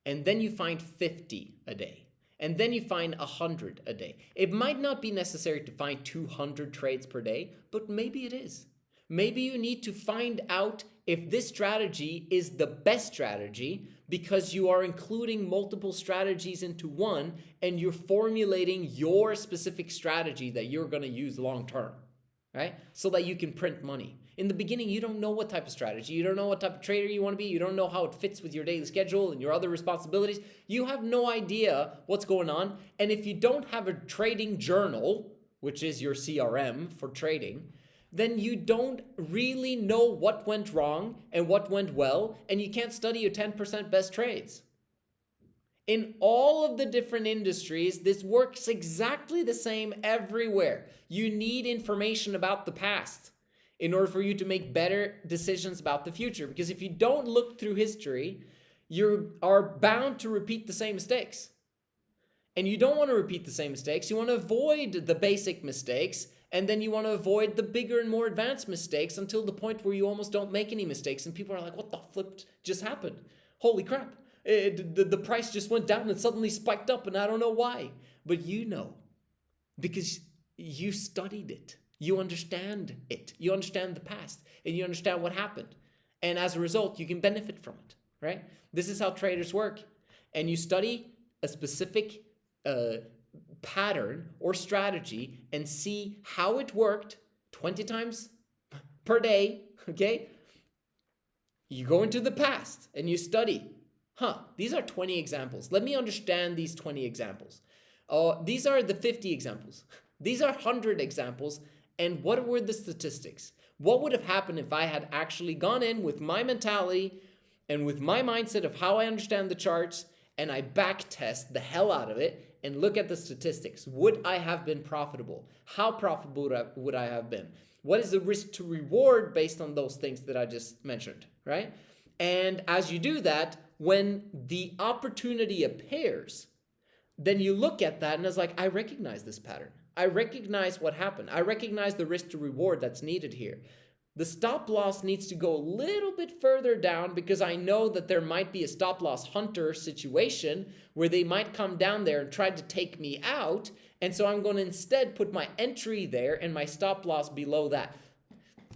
And then you find 50 a day. And then you find 100 a day. It might not be necessary to find 200 trades per day, but maybe it is. Maybe you need to find out if this strategy is the best strategy because you are including multiple strategies into one and you're formulating your specific strategy that you're going to use long term, right? So that you can print money. In the beginning, you don't know what type of strategy, you don't know what type of trader you want to be, you don't know how it fits with your daily schedule and your other responsibilities. You have no idea what's going on. And if you don't have a trading journal, which is your CRM for trading, then you don't really know what went wrong and what went well, and you can't study your 10% best trades. In all of the different industries, this works exactly the same everywhere. You need information about the past in order for you to make better decisions about the future. Because if you don't look through history, you are bound to repeat the same mistakes. And you don't want to repeat the same mistakes. You want to avoid the basic mistakes, and then you want to avoid the bigger and more advanced mistakes until the point where you almost don't make any mistakes. And people are like, what the flip just happened? Holy crap. The price just went down and suddenly spiked up and I don't know why. But you know, because you studied it. You understand it. You understand the past and you understand what happened. And as a result, you can benefit from it, right? This is how traders work. And you study a specific pattern or strategy and see how it worked 20 times per day, okay? You go into the past and you study these are 20 examples. Let me understand these 20 examples. These are the 50 examples. These are 100 examples. And what were the statistics? What would have happened if I had actually gone in with my mentality and with my mindset of how I understand the charts, and I back test the hell out of it and look at the statistics? Would I have been profitable? How profitable would I have been? What is the risk to reward based on those things that I just mentioned, right? And as you do that, when the opportunity appears, then you look at that and it's like, I recognize this pattern. I recognize what happened. I recognize the risk to reward that's needed here. The stop loss needs to go a little bit further down because I know that there might be a stop loss hunter situation where they might come down there and try to take me out. And so I'm going to instead put my entry there and my stop loss below that.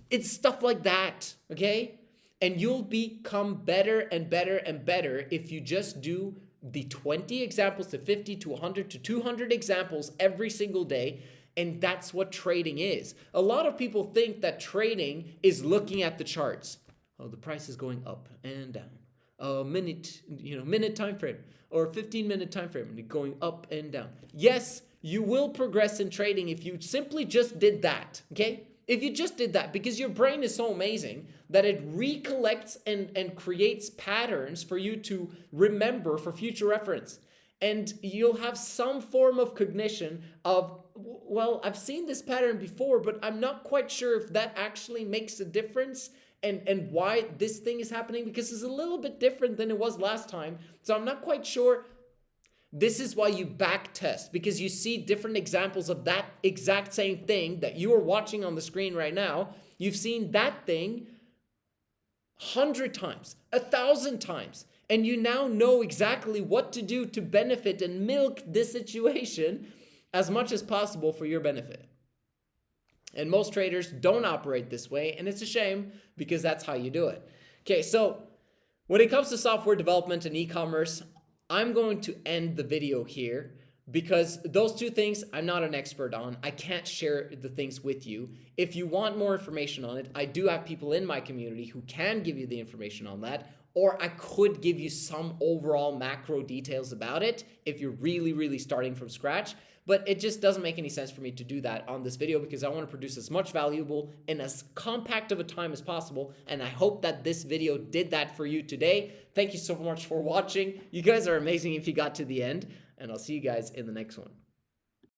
It's stuff like that, okay? And you'll become better and better and better if you just do the 20 examples to 50 to 100 to 200 examples every single day. And that's what trading is. A lot of people think that trading is looking at the charts. Oh, the price is going up and down. A minute time frame or 15-minute time frame, and going up and down. Yes, you will progress in trading if you simply just did that, okay? If you just did that, because your brain is so amazing that it recollects and creates patterns for you to remember for future reference. And you'll have some form of cognition of, well, I've seen this pattern before, but I'm not quite sure if that actually makes a difference and why this thing is happening, because it's a little bit different than it was last time. So I'm not quite sure. This is why you back test, because you see different examples of that exact same thing that you are watching on the screen right now. You've seen that thing 100 times, 1,000 times. And you now know exactly what to do to benefit and milk this situation as much as possible for your benefit. And most traders don't operate this way, and it's a shame because that's how you do it. Okay, so when it comes to software development and e-commerce, I'm going to end the video here because those two things I'm not an expert on. I can't share the things with you. If you want more information on it, I do have people in my community who can give you the information on that. Or I could give you some overall macro details about it if you're really starting from scratch. But it just doesn't make any sense for me to do that on this video because I want to produce as much valuable in as compact of a time as possible. And I hope that this video did that for you today. Thank you so much for watching. You guys are amazing if you got to the end. And I'll see you guys in the next one.